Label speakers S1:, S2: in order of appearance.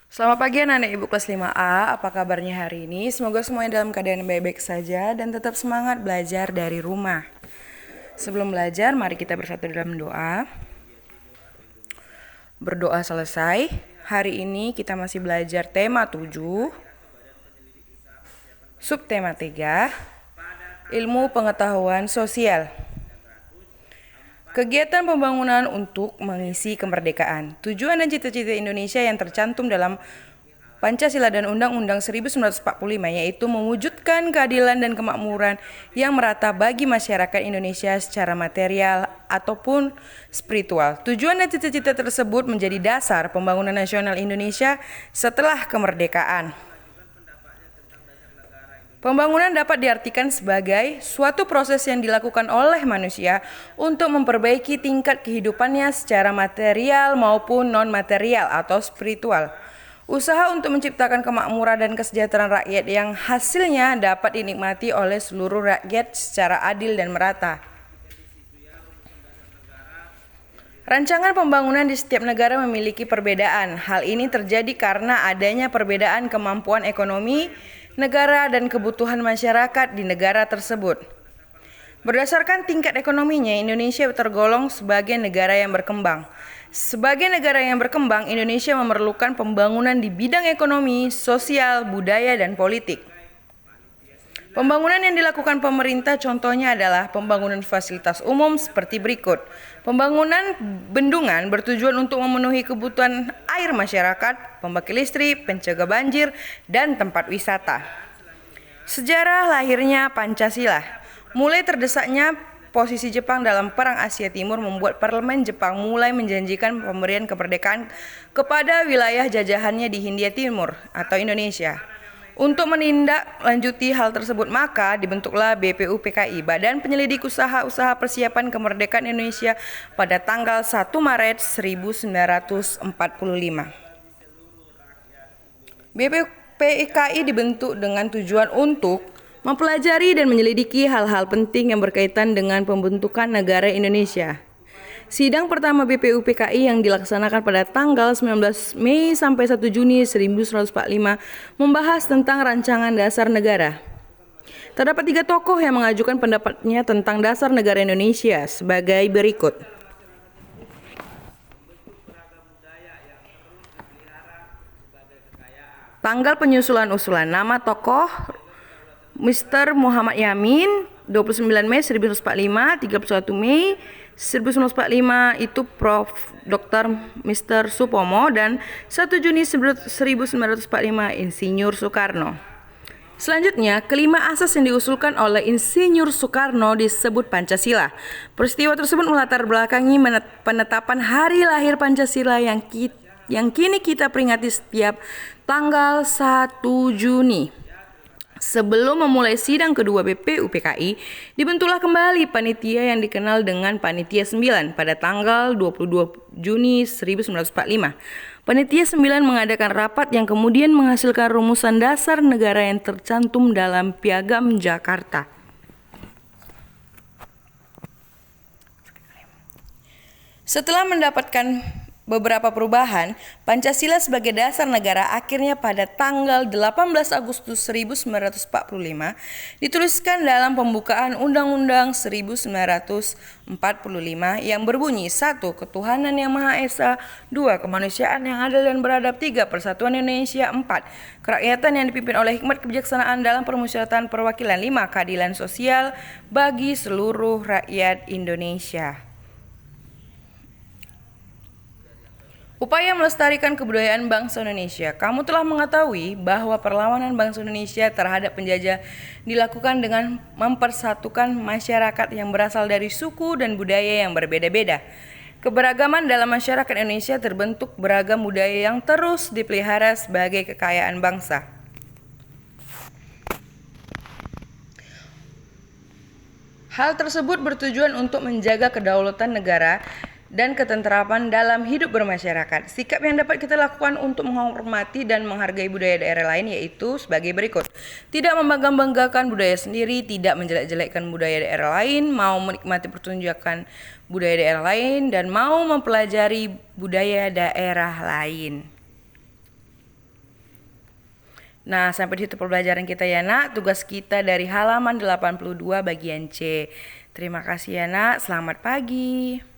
S1: Selamat pagi anak-anak ibu kelas 5A, apa kabarnya hari ini? Semoga semuanya dalam keadaan baik-baik saja dan tetap semangat belajar dari rumah. Sebelum belajar, mari kita bersatu dalam doa. Berdoa selesai, hari ini kita masih belajar tema 7, subtema 3, ilmu pengetahuan sosial. Kegiatan pembangunan untuk mengisi kemerdekaan. Tujuan dan cita-cita Indonesia yang tercantum dalam Pancasila dan Undang-Undang 1945 yaitu mewujudkan keadilan dan kemakmuran yang merata bagi masyarakat Indonesia secara material ataupun spiritual. Tujuan dan cita-cita tersebut menjadi dasar pembangunan nasional Indonesia setelah kemerdekaan. Pembangunan dapat diartikan sebagai suatu proses yang dilakukan oleh manusia untuk memperbaiki tingkat kehidupannya secara material maupun non-material atau spiritual. Usaha untuk menciptakan kemakmuran dan kesejahteraan rakyat yang hasilnya dapat dinikmati oleh seluruh rakyat secara adil dan merata. Rancangan pembangunan di setiap negara memiliki perbedaan. Hal ini terjadi karena adanya perbedaan kemampuan ekonomi negara dan kebutuhan masyarakat di negara tersebut. Berdasarkan tingkat ekonominya, Indonesia tergolong sebagai negara yang berkembang. Sebagai negara yang berkembang, Indonesia memerlukan pembangunan di bidang ekonomi, sosial, budaya, dan politik. Pembangunan yang dilakukan pemerintah contohnya adalah pembangunan fasilitas umum seperti berikut. Pembangunan bendungan bertujuan untuk memenuhi kebutuhan air masyarakat, pembangkit listrik, pencegah banjir, dan tempat wisata. Sejarah lahirnya Pancasila. Mulai terdesaknya posisi Jepang dalam Perang Asia Timur membuat parlemen Jepang mulai menjanjikan pemberian kemerdekaan kepada wilayah jajahannya di Hindia Timur atau Indonesia. Untuk menindaklanjuti hal tersebut, maka dibentuklah BPUPKI, Badan Penyelidik Usaha-Usaha Persiapan Kemerdekaan Indonesia pada tanggal 1 Maret 1945. BPUPKI dibentuk dengan tujuan untuk mempelajari dan menyelidiki hal-hal penting yang berkaitan dengan pembentukan negara Indonesia. Sidang pertama BPUPKI yang dilaksanakan pada tanggal 19 Mei sampai 1 Juni 1945 membahas tentang rancangan dasar negara. Terdapat 3 tokoh yang mengajukan pendapatnya tentang dasar negara Indonesia sebagai berikut. Tanggal penyusulan usulan nama tokoh Mr. Muhammad Yamin, 29 Mei 1945, 31 Mei 1945 itu Prof. Dr. Mr. Supomo dan 1 Juni 1945 Insinyur Soekarno. Selanjutnya, kelima asas yang diusulkan oleh Insinyur Soekarno disebut Pancasila. Peristiwa tersebut melatar belakangi penetapan hari lahir Pancasila yang kini kita peringati setiap tanggal 1 Juni. Sebelum memulai sidang kedua BPUPKI, dibentuklah kembali panitia yang dikenal dengan Panitia 9 pada tanggal 22 Juni 1945. Panitia 9 mengadakan rapat yang kemudian menghasilkan rumusan dasar negara yang tercantum dalam Piagam Jakarta. Setelah mendapatkan beberapa perubahan, Pancasila sebagai dasar negara akhirnya pada tanggal 18 Agustus 1945 dituliskan dalam pembukaan Undang-Undang 1945 yang berbunyi 1. Ketuhanan yang Maha Esa, 2. Kemanusiaan yang adil dan beradab, 3. Persatuan Indonesia, 4. Kerakyatan yang dipimpin oleh hikmat kebijaksanaan dalam permusyawaratan perwakilan, 5. Keadilan sosial bagi seluruh rakyat Indonesia. Upaya melestarikan kebudayaan bangsa Indonesia. Kamu telah mengetahui bahwa perlawanan bangsa Indonesia terhadap penjajah dilakukan dengan mempersatukan masyarakat yang berasal dari suku dan budaya yang berbeda-beda. Keberagaman dalam masyarakat Indonesia terbentuk beragam budaya yang terus dipelihara sebagai kekayaan bangsa. Hal tersebut bertujuan untuk menjaga kedaulatan negara dan ketenteraman dalam hidup bermasyarakat. Sikap yang dapat kita lakukan untuk menghormati dan menghargai budaya daerah lain yaitu sebagai berikut. Tidak membangga-banggakan budaya sendiri, tidak menjelek-jelekkan budaya daerah lain, mau menikmati pertunjukan budaya daerah lain, dan mau mempelajari budaya daerah lain. Nah, sampai di situ pembelajaran kita ya nak. Tugas kita dari halaman 82 bagian C. Terima kasih ya nak. Selamat pagi.